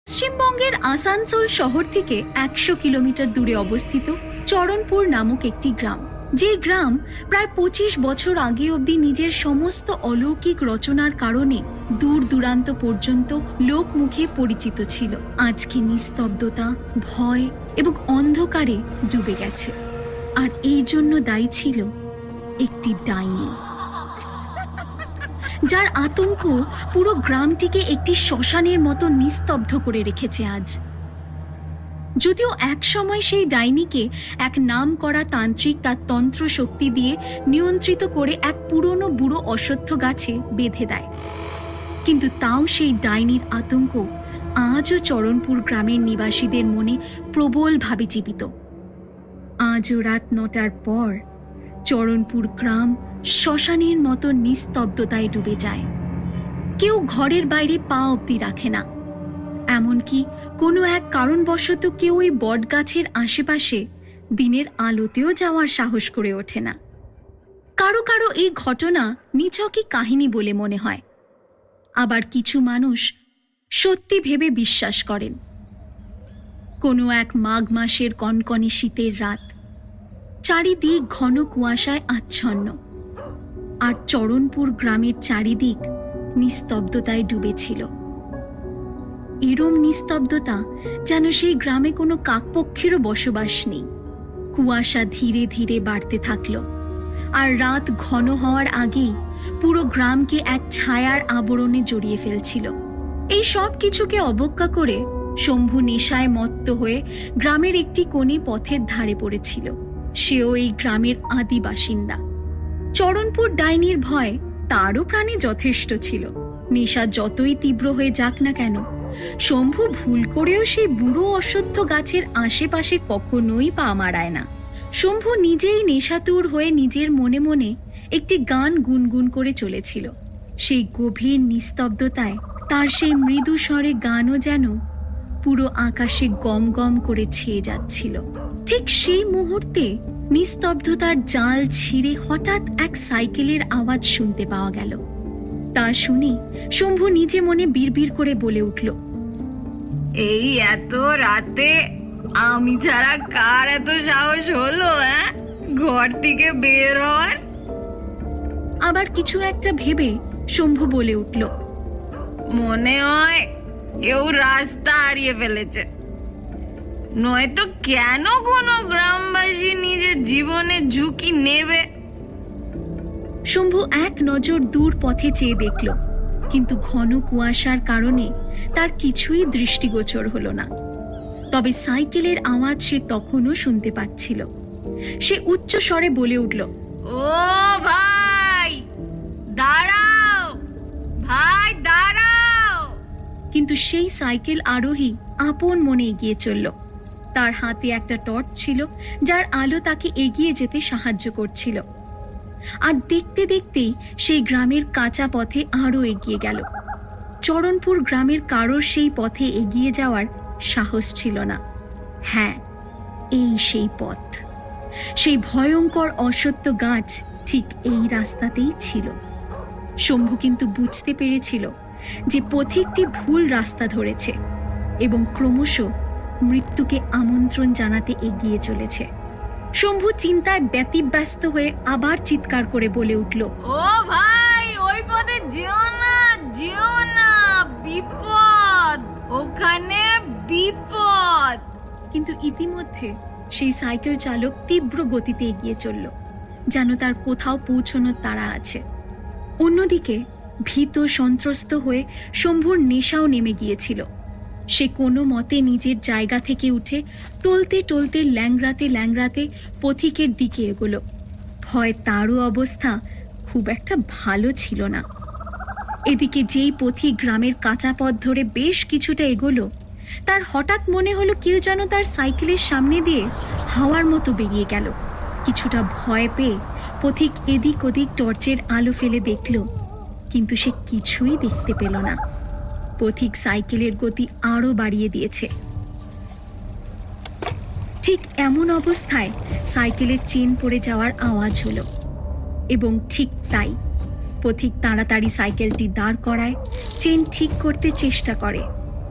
পশ্চিমবঙ্গের আসানসোল শহর থেকে ১০০ কিলোমিটার দূরে অবস্থিত চরণপুর নামক একটি গ্রাম, যে গ্রাম প্রায় ২৫ বছর আগে অবধি নিজের সমস্ত অলৌকিক রচনার কারণে দূর দূরান্ত পর্যন্ত লোকমুখে পরিচিত ছিল, আজকে নিস্তব্ধতা, ভয় এবং অন্ধকারে ডুবে গেছে। আর এই জন্য দায়ী ছিল একটি ডাইনি, যার আতঙ্ক পুরো গ্রামটিকে একটি শ্মশানের মতো নিস্তব্ধ করে রেখেছে আজ। যদিও এক সময় সেই ডাইনিকে এক নামকরা তান্ত্রিক তার তন্ত্র শক্তি দিয়ে নিয়ন্ত্রিত করে এক পুরনো বুড়ো অশ্বত্থ গাছে বেঁধে দেয়, কিন্তু তাও সেই ডাইনির আতঙ্ক আজও চরণপুর গ্রামের নিবাসীদের মনে প্রবলভাবে জীবিত। আজও রাত ৯টার পর চরণপুর গ্রাম শ্মশানের মতো নিস্তব্ধতায় ডুবে যায়। কেউ ঘরের বাইরে পা অবধি রাখে না, এমনকি কোনো এক কারণবশত কেউ ওই বটগাছের আশেপাশে দিনের আলোতেও যাওয়ার সাহস করে ওঠে না। কারো কারো এই ঘটনা নিছকই কাহিনী বলে মনে হয়, আবার কিছু মানুষ সত্যি ভেবে বিশ্বাস করেন। কোনো এক মাঘ মাসের কনকনে শীতের রাত, চারিদিক ঘন কুয়াশায় আচ্ছন্ন, আর চরণপুর গ্রামের চারিদিক নিস্তব্ধতায় ডুবেছিল। এরম নিস্তব্ধতা যেন সেই গ্রামে কোনো কাকপক্ষীরও বসবাস নেই। কুয়াশা ধীরে ধীরে বাড়তে থাকলো, আর রাত ঘন হওয়ার আগেই পুরো গ্রামকে এক ছায়ার আবরণে জড়িয়ে ফেলছিল। এই সব কিছুকে অবজ্ঞা করে শম্ভু নেশায় মত্ত হয়ে গ্রামের একটি কোণে পথের ধারে পড়েছিল। সেও এই গ্রামের আদি বাসিন্দা। চরণপুর ডাইনির ভয় তারও প্রাণে যথেষ্ট ছিল। নেশা যতই তীব্র হয়ে যাক না কেন, শম্ভু ভুল করেও সেই বুড়ো অশ্বত্থ গাছের আশেপাশে কখনোই পা মারায় না। শম্ভু নিজেই নেশাতুর হয়ে নিজের মনে মনে একটি গান গুনগুন করে চলেছিল। সেই গভীর নিস্তব্ধতায় তার সেই মৃদু স্বরে গানও যেন পুরো আকাশে গম গম করে ছেয়ে যাচ্ছিল। ঠিক সেই মুহূর্তে নিস্তব্ধতার জাল ছিঁড়ে হঠাৎ এক সাইকেলের আওয়াজ শুনতে পাওয়া গেল। তা শুনে শম্ভু নিজে মনে বিড়বিড় করে বলে উঠল, এই এত রাতে আমি ছাড়া কার এত সাহস হলো ঘর থেকে বের হওয়ার? আবার কিছু একটা ভেবে শম্ভু বলে উঠল, মনে হয় কেউ রাস্তা হারিয়ে ফেলেছে, নয়তো কেন কোনো গ্রামবাসী নিজের জীবনে ঝুঁকি নেবে? শম্ভু এক নজর দূর পথে চেয়ে দেখল, কিন্তু ঘন কুয়াশার কারণে তার কিছুই দৃষ্টিগোচর হলো না। তবে সাইকেলের আওয়াজ সে তখনও শুনতে পাচ্ছিল। সে উচ্চ স্বরে বলে উঠল, ও ভাই দাঁড়াও, ভাই দাঁড়াও। কিন্তু সেই সাইকেল আরোহী আপন মনে এগিয়ে চলল। তার হাতে একটা টর্চ ছিল, যার আলো তাকে এগিয়ে যেতে সাহায্য করছিল। আর দেখতে দেখতেই সেই গ্রামের কাঁচা পথে আরও এগিয়ে গেল। চরণপুর গ্রামের কারোর সেই পথে এগিয়ে যাওয়ার সাহস ছিল না। হ্যাঁ, এই সেই পথ, সেই ভয়ঙ্কর অশ্বত্থ গাছ ঠিক এই রাস্তাতেই ছিল। শম্ভু কিন্তু বুঝতে পেরেছিল যে পথিকটি ভুল রাস্তা ধরেছে এবং ক্রমশ মৃত্যুকে আমন্ত্রণ জানাতে এগিয়ে চলেছে। শম্ভু চিন্তায় ব্যতিব্যস্ত হয়ে আবার চিৎকার করে বলে উঠল, ও ভাই ওই পথে যেও না, যেও না, বিপদ, ওখানে বিপদ। কিন্তু ইতিমধ্যে সেই সাইকেল চালক তীব্র গতিতে এগিয়ে চলল, যেন তার কোথাও পৌঁছানোর তাড়া আছে। অন্যদিকে ভীত সন্ত্রস্ত হয়ে শম্ভুর নেশাও নেমে গিয়েছিল। সে কোনো মতে নিজের জায়গা থেকে উঠে টলতে টলতে ল্যাংড়াতে ল্যাংড়াতে পথিকের দিকে এগোলো। ভয় তারও অবস্থা খুব একটা ভালো ছিল না। এদিকে যেই পথিক গ্রামের কাঁচা পথ ধরে বেশ কিছুটা এগোলো, তার হঠাৎ মনে হলো কেউ যেন তার সাইকেলের সামনে দিয়ে হাওয়ার মতো বেরিয়ে গেল। কিছুটা ভয় পেয়ে পথিক এদিক ওদিক টর্চের আলো ফেলে দেখল, কিন্তু সে কিছুই দেখতে পেল না। পথিক সাইকেলের গতি আরও বাড়িয়ে দিয়েছে। ঠিক এমন অবস্থায় সাইকেলের চেন পড়ে যাওয়ার আওয়াজ হলো, এবং ঠিক তাই পথিক তাড়াতাড়ি সাইকেলটি দাঁড় করায়, চেন ঠিক করতে চেষ্টা করে,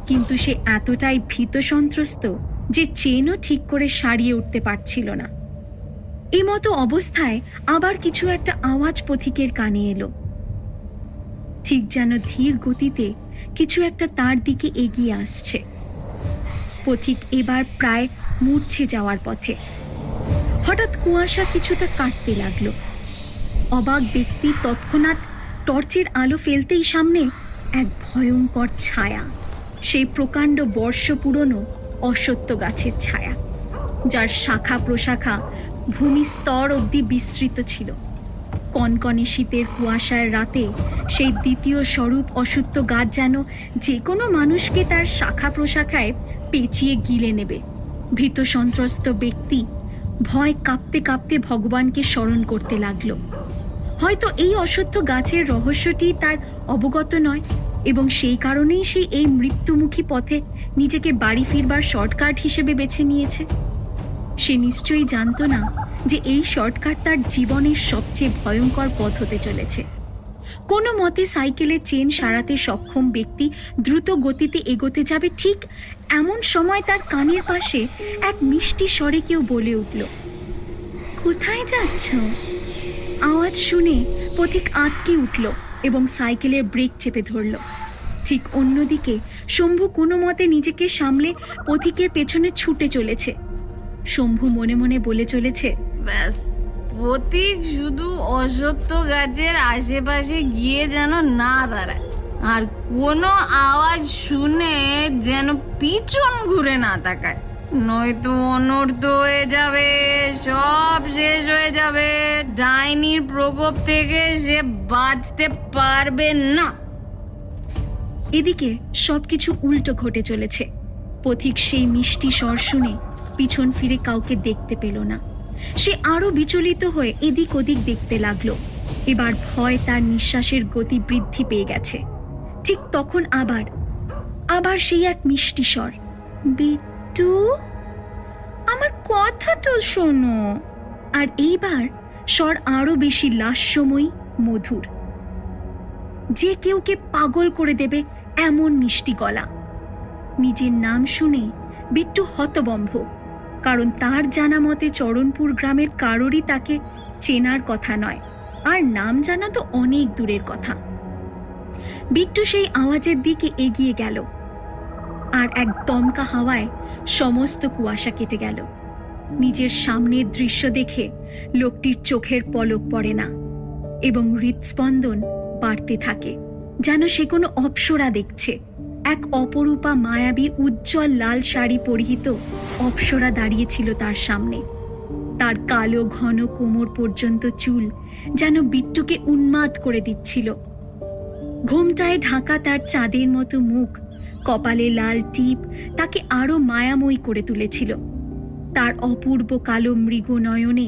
কিন্তু সে এতটাই ভীত সন্ত্রস্ত যে চেনও ঠিক করে সারিয়ে উঠতে পারছিল না। এমতো অবস্থায় আবার কিছু একটা আওয়াজ পথিকের কানে এলো। ঠিক যেন ধীর গতিতে কিছু একটা তার দিকে এগিয়ে আসছে। পথিক এবার প্রায় মূর্ছে যাওয়ার পথে। হঠাৎ কুয়াশা কিছুটা কাটতে লাগলো। অবাক ব্যক্তি তৎক্ষণাৎ টর্চের আলো ফেলতেই সামনে এক ভয়ঙ্কর ছায়া, সেই প্রকাণ্ড বর্ষ পুরনো অশ্বত্থ গাছের ছায়া, যার শাখা প্রশাখা ভূমিস্তর অবধি বিস্তৃত ছিল। কনকনে শীতের কুয়াশার রাতে সেই দ্বিতীয় স্বরূপ অশ্বত্থ গাছ যেন যে কোনো মানুষকে তার শাখা প্রশাখায় পেঁচিয়ে গিলে নেবে। ভীত সন্ত্রস্ত ব্যক্তি ভয় কাঁপতে কাঁপতে ভগবানকে স্মরণ করতে লাগলো। হয়তো এই অশ্বত্থ গাছের রহস্যটি তার অবগত নয় এবং সেই কারণেই সে এই মৃত্যুমুখী পথে নিজেকে বাড়ি ফিরবার শর্টকাট হিসেবে বেছে নিয়েছে। সে নিশ্চয়ই জানত না যে এই শর্টকাট তার জীবনের সবচেয়ে ভয়ঙ্কর পথ হতে চলেছে। কোনো মতে সাইকেলের চেন সারাতে সক্ষম ব্যক্তি দ্রুত গতিতে এগোতে যাবে, ঠিক এমন সময় তার কানের পাশে এক মিষ্টি স্বরে কেউ বলে উঠল, কোথায় যাচ্ছ? আওয়াজ শুনে পথিক আঁতকে উঠল এবং সাইকেলের ব্রেক চেপে ধরল। ঠিক অন্যদিকে শম্ভু কোনো মতে নিজেকে সামলে পথিকের পেছনে ছুটে চলেছে। শম্ভু মনে মনে বলে চলেছে, ব্যাস, পথিক শুধু অশ্বত্থ গাছের আশেপাশে গিয়ে যেন না দাঁড়ায়, আর কোনো আওয়াজ শুনে যেন পিছন ঘুরে না তাকায়, নয়তো অনর্থ হয়ে যাবে, সব শেষ হয়ে যাবে। ডাইনির প্রকোপ থেকে সে বাঁচতে পারবে না। এদিকে সবকিছু উল্টো ঘটে চলেছে। পথিক সেই মিষ্টি স্বর শুনে পিছন ফিরে কাউকে দেখতে পেল না। সে আরো বিচলিত হয়ে এদিক ওদিক দেখতে লাগলো। এবার ভয় তার নিঃশ্বাসের গতি বৃদ্ধি পেয়ে গেছে। ঠিক তখন আবার সেই এক মিষ্টি স্বর, বিট্টু, আমার কথা তো শোনো। আর এইবার স্বর আরো বেশি লাস্যময়ী, মধুর, যে কেউকে পাগল করে দেবে এমন মিষ্টি গলা। নিজের নাম শুনে বিট্টু হতবম্ব, কারণ তার জানা মতে চরণপুর গ্রামের কারোরই তাকে চেনার কথা নয়, আর নাম জানা তো অনেক দূরের কথা। বিট্টু সেই আওয়াজের দিকে এগিয়ে গেল, আর এক দমকা হাওয়ায় সমস্ত কুয়াশা কেটে গেল। নিজের সামনের দৃশ্য দেখে লোকটির চোখের পলক পড়ে না এবং হৃদস্পন্দন বাড়তে থাকে, যেন সে কোনো অপ্সরা দেখছে। এক অপরূপা মায়াবী উজ্জ্বল লাল শাড়ি পরিহিত অপ্সরা দাঁড়িয়েছিল তার সামনে। তার কালো ঘন কোমর পর্যন্ত চুল যেন বিট্টুকে উন্মাদ করে দিচ্ছিল। ঘোমটায় ঢাকা তার চাঁদের মতো মুখ, কপালে লাল টিপ তাকে আরো মায়াময়ী করে তুলেছিল। তার অপূর্ব কালো মৃগ নয়নে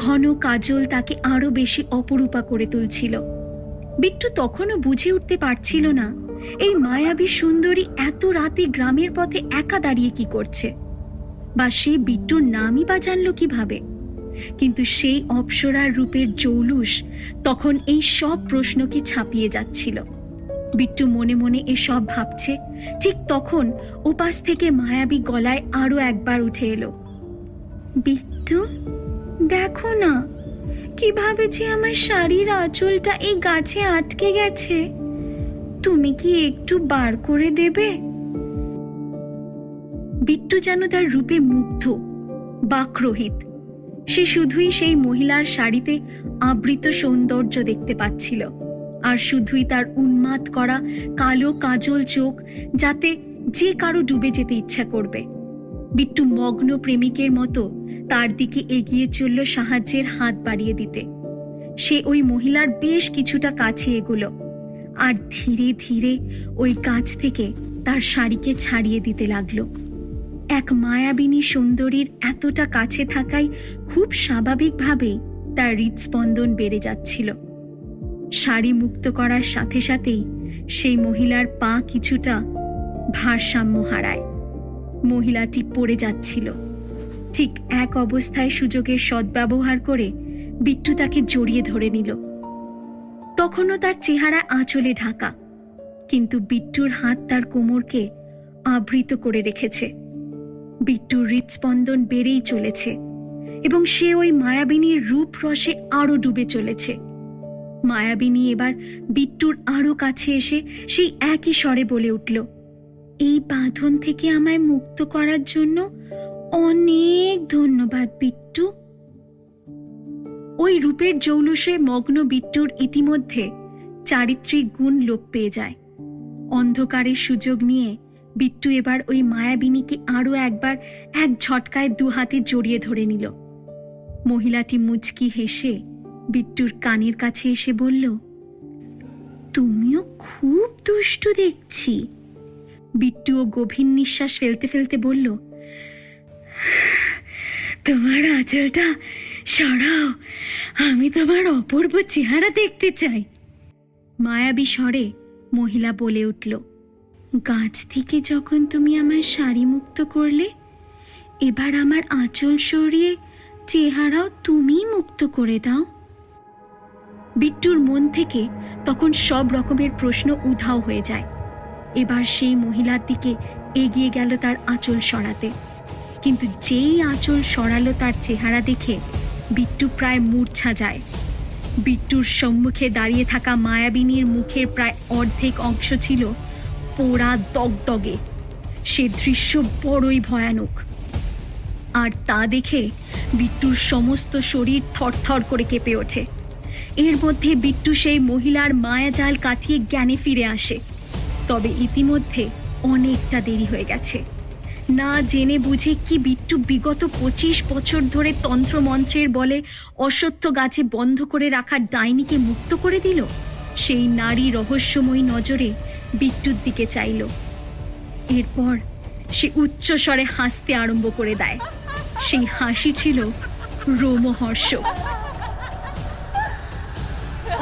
ঘন কাজল তাকে আরো বেশি অপরূপা করে তুলছিল। বিট্টু তখনও বুঝে উঠতে পারছিল না এই মায়াবী সুন্দরী এত রাতে গ্রামের পথে একা দাঁড়িয়ে কি করছে, বা সে বিট্টুর নামই বা জানল কিভাবে। কিন্তু সেই অপ্সরার রূপের জৌলুস তখন এই সব প্রশ্নকে ছাপিয়ে যাচ্ছিল। বিট্টু মনে মনে এসব ভাবছে, ঠিক তখন ওপাশ থেকে মায়াবী গলায় আরো একবার উঠে এলো, বিট্টু, দেখো না কিভাবে যে আমার শাড়ির আঁচলটা এই গাছে আটকে গেছে, তুমি কি একটু বার করে দেবে? বিট্টু যেন তার রূপে মুগ্ধ, বাকরহিত। সে শুধুই সেই মহিলার শাড়িতে আবৃত সৌন্দর্য দেখতে পাচ্ছিল, আর শুধুই তার উন্মাদ করা কালো কাজল চোখ, যাতে যে কারো ডুবে যেতে ইচ্ছা করবে। বিট্টু মগ্ন প্রেমিকের মতো তার দিকে এগিয়ে চলল সাহায্যের হাত বাড়িয়ে দিতে। সে ওই মহিলার বেশ কিছুটা কাছে এগোলো, আর ধীরে ধীরে ওই কাছ থেকে তার শাড়িকে ছাড়িয়ে দিতে লাগলো। এক মায়াবিনী সুন্দরীর এতটা কাছে থাকাই খুব স্বাভাবিকভাবেই তার হৃদস্পন্দন বেড়ে যাচ্ছিল। শাড়ি মুক্ত করার সাথে সাথেই সেই মহিলার পা কিছুটা ভারসাম্য হারায়। মহিলাটি পড়ে যাচ্ছিল। ঠিক এক অবস্থায় সুযোগের সদ্ব্যবহার করে বিট্টু তাকে জড়িয়ে ধরে নিল। তখনও তার চেহারা আঁচলে ঢাকা, কিন্তু বিট্টুর হাত তার কোমরকে আবৃত করে রেখেছে। বিট্টুর হৃৎস্পন্দন বেড়েই চলেছে এবং সে ওই মায়াবিনীর রূপ রসে আরো ডুবে চলেছে। মায়াবিনী এবার বিট্টুর আরো কাছে এসে সেই একই স্বরে বলে উঠল, এই বাঁধন থেকে আমায় মুক্ত করার জন্য অনেক ধন্যবাদ বিট্টু। ওই রূপের জৌলুসে মগ্ন বিট্টুর ইতিমধ্যে চারিত্রিক গুণ লোপ পেয়ে যায়। অন্ধকারের সুযোগ নিয়ে বিট্টু এবার ওই মায়াবিনীকে আরো একবার এক ঝটকায় দু হাতে জড়িয়ে ধরে নিল। মহিলাটি মুচকি হেসে বিট্টুর কানের কাছে এসে বলল, তুমিও খুব দুষ্টু দেখছি। বিট্টুও গভীর নিঃশ্বাস ফেলতে ফেলতে বলল, তোমার আঁচলটা সরাও, আমি তোমার অপূর্ব চেহারা দেখতে চাই। মায়াবী স্বরে মহিলা বলে উঠল, গাছ থেকে যখন তুমি আমার শাড়ি মুক্ত করলে, এবার আমার আঁচল সরিয়ে চেহারাও তুমি মুক্ত করে দাও। বিট্টুর মন থেকে তখন সব রকমের প্রশ্ন উধাও হয়ে যায়। এবার সেই মহিলার দিকে এগিয়ে গেল তার আঁচল সরাতে, কিন্তু যেই আঁচল সরালো তার চেহারা দেখে বিট্টু প্রায় মূর্ছা যায়। বিট্টুর সম্মুখে দাঁড়িয়ে থাকা মায়াবিনীর মুখের প্রায় অর্ধেক অংশ ছিল পোড়া দগদগে। সে দৃশ্য বড়ই ভয়ানক। আর তা দেখে বিট্টুর সমস্ত শরীর থরথর করে কেঁপে ওঠে। এর মধ্যে বিট্টু সেই মহিলার মায়াজাল কাটিয়ে জ্ঞানে ফিরে আসে। তবে ইতিমধ্যে অনেকটা দেরি হয়ে গেছে। না জেনে বুঝে কি বিট্টু বিগত 25 বছর ধরে তন্ত্রমন্ত্রের বলে অশ্বত্থ গাছে বন্ধ করে রাখা ডাইনিকে মুক্ত করে দিল? সেই নারী রহস্যময়ী নজরে বিট্টুর দিকে চাইল। এরপর সে উচ্চস্বরে হাসতে আরম্ভ করে দেয়। সেই হাসি ছিল রোমহর্ষক।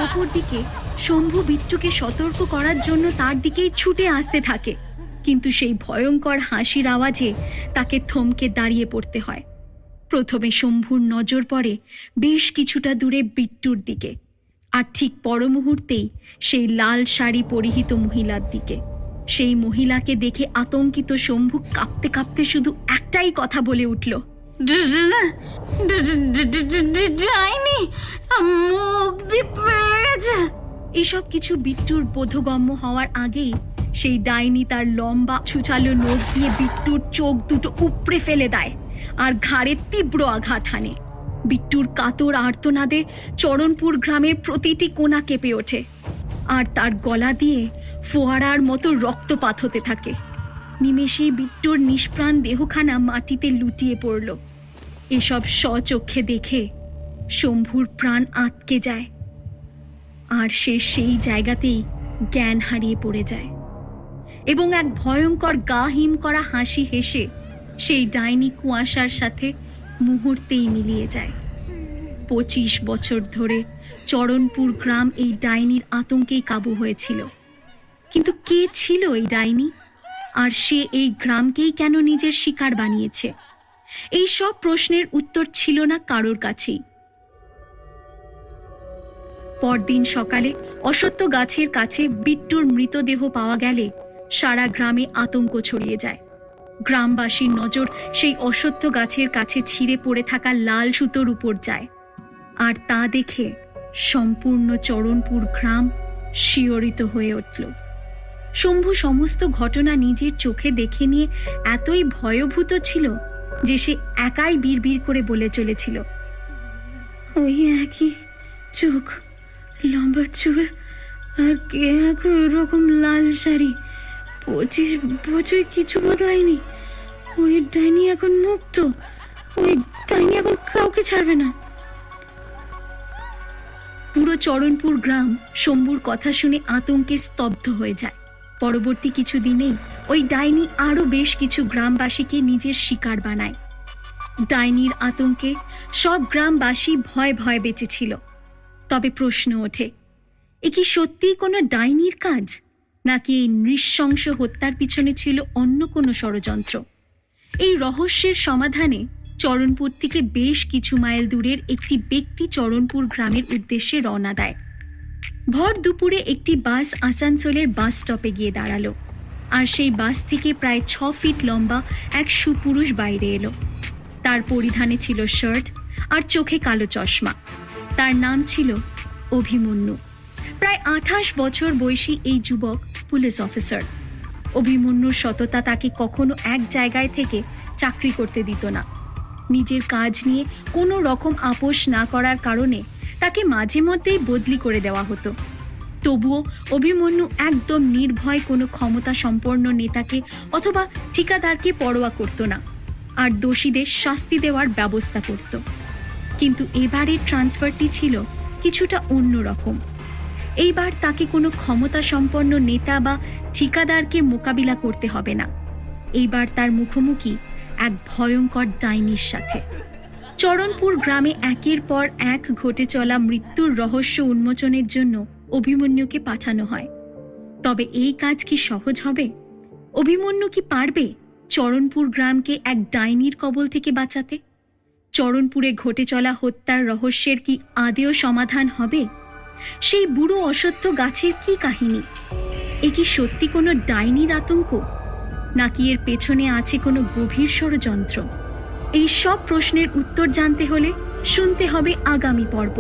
অপরদিকে শম্ভু বিট্টুকে সতর্ক করার জন্য তার দিকেই ছুটে আসতে থাকে, কিন্তু সেই ভয়ঙ্কর হাসির আওয়াজে তাকে থমকে দাঁড়িয়ে পড়তে হয়। প্রথমে শম্ভুর নজর পড়ে বেশ কিছুটা দূরে বিট্টুর দিকে, আর ঠিক পর মুহূর্তেই সেই লাল শাড়ি পরিহিত মহিলার দিকে। সেই মহিলাকে দেখে আতঙ্কিত শম্ভু কাঁপতে কাঁপতে শুধু একটাই কথা বলে উঠল, ডাইনি মুক্তি পেয়ে গেছে। এসব কিছু বিট্টুর বোধগম্য হওয়ার আগেই সেই ডাইনি তার লম্বা ছুচালো নখ দিয়ে বিট্টুর চোখ দুটো উপড়ে ফেলে দেয় আর ঘাড়ে তীব্র আঘাত হানে। বিট্টুর কাতর আর্তনাদে চরণপুর গ্রামের প্রতিটি কোণা কেঁপে ওঠে, আর তার গলা দিয়ে ফোয়ারার মতো রক্তপাত হতে থাকে। নিমেষেই বিট্টুর নিষ্প্রাণ দেহখানা মাটিতে লুটিয়ে পড়ল। এসব স্বচক্ষে দেখে শম্ভুর প্রাণ আটকে যায়, আর সে সেই জায়গাতেই জ্ঞান হারিয়ে পড়ে যায় এবং এক ভয়ঙ্কর গা হিম করা হাসি হেসে সেই ডাইনি কুয়াশার সাথে মুহূর্তেই মিলিয়ে যায়। 25 বছর ধরে চরণপুর গ্রাম এই ডাইনির আতঙ্কেই কাবু হয়েছিল। কিন্তু কে ছিল এই ডাইনি, আর সে এই গ্রামকেই কেন নিজের শিকার বানিয়েছে? এই সব প্রশ্নের উত্তর ছিল না কারোর কাছেই। পরদিন সকালে অশ্বত্থ গাছের কাছে বিট্টুর মৃতদেহ পাওয়া গেলে সারা গ্রামে আতঙ্ক ছড়িয়ে যায়। গ্রামবাসীর নজর সেই অশ্বত্থ গাছের কাছে ছিঁড়ে পড়ে থাকা লাল সুতোর উপর যায়, আর তা দেখে সম্পূর্ণ চরণপুর গ্রাম শিহরিত হয়ে উঠল। শম্ভু সমস্ত ঘটনা নিজের চোখে দেখে নিয়ে এতই ভয়ভূত ছিল যে সে একাই বিড়বিড় করে বলে চলেছিল, ওই একই চোখ, লম্বা চুল, আর কে এখন এরকম লাল শাড়ি। 25 বছর কিছু বদলায়নি। ওই ডাইনি এখন মুক্ত। ওই ডাইনি এখন কাউকে ছাড়বে না। পুরো চরণপুর গ্রাম শম্ভুর কথা শুনে আতঙ্কে স্তব্ধ হয়ে যায়। পরবর্তী কিছু দিনেই ওই ডাইনি আরো বেশ কিছু গ্রামবাসীকে নিজের শিকার বানায়। ডাইনির আতঙ্কে সব গ্রামবাসী ভয় ভয় বেঁচেছিল। তবে প্রশ্ন ওঠে, এ কি সত্যিই কোনো ডাইনির কাজ, নাকি এই নৃশংস হত্যার পিছনে ছিল অন্য কোনো ষড়যন্ত্র? এই রহস্যের সমাধানে চরণপুর থেকে বেশ কিছু মাইল দূরের একটি ব্যক্তি চরণপুর গ্রামের উদ্দেশ্যে রওনা দেয়। ভর দুপুরে একটি বাস আসানসোলের বাস স্টপে গিয়ে দাঁড়ালো, আর সেই বাস থেকে প্রায় 6 ফিট লম্বা এক সুপুরুষ বাইরে এলো। তার পরিধানে ছিল শার্ট আর চোখে কালো চশমা। তার নাম ছিল অভিমন্যু। প্রায় 28 বছর বয়সী এই যুবক পুলিশ অফিসার। অভিমন্যুর সততা তাকে কখনো এক জায়গায় থেকে চাকরি করতে দিত না। নিজের কাজ নিয়ে কোনো রকম আপোষ না করার কারণে তাকে মাঝে মধ্যেই বদলি করে দেওয়া হতো। তবুও অভিমন্যু একদম নির্ভয় কোনো ক্ষমতা সম্পন্ন নেতাকে অথবা ঠিকাদারকে পরোয়া করত না, আর দোষীদের শাস্তি দেওয়ার ব্যবস্থা করত। কিন্তু এবারের ট্রান্সফারটি ছিল কিছুটা অন্যরকম। এইবার তাকে কোনো ক্ষমতা সম্পন্ন নেতা বা ঠিকাদারকে মোকাবিলা করতে হবে না। এইবার তার মুখোমুখি এক ভয়ঙ্কর ডাইনির সাথে। চরণপুর গ্রামে একের পর এক ঘটে চলা মৃত্যুর রহস্য উন্মোচনের জন্য অভিমন্যুকে পাঠানো হয়। তবে এই কাজ কি সহজ হবে? অভিমন্যু কি পারবে চরণপুর গ্রামকে এক ডাইনির কবল থেকে বাঁচাতে? চরণপুরে ঘটে চলা হত্যার রহস্যের কি আদেও সমাধান হবে? সেই বুড়ো অসত্য গাছের কি কাহিনী? এ কি সত্যি কোনো ডাইনির আতঙ্ক, নাকি এর পেছনে আছে কোনো গভীর ষড়যন্ত্র? এই সব প্রশ্নের উত্তর জানতে হলে শুনতে হবে আগামী পর্ব।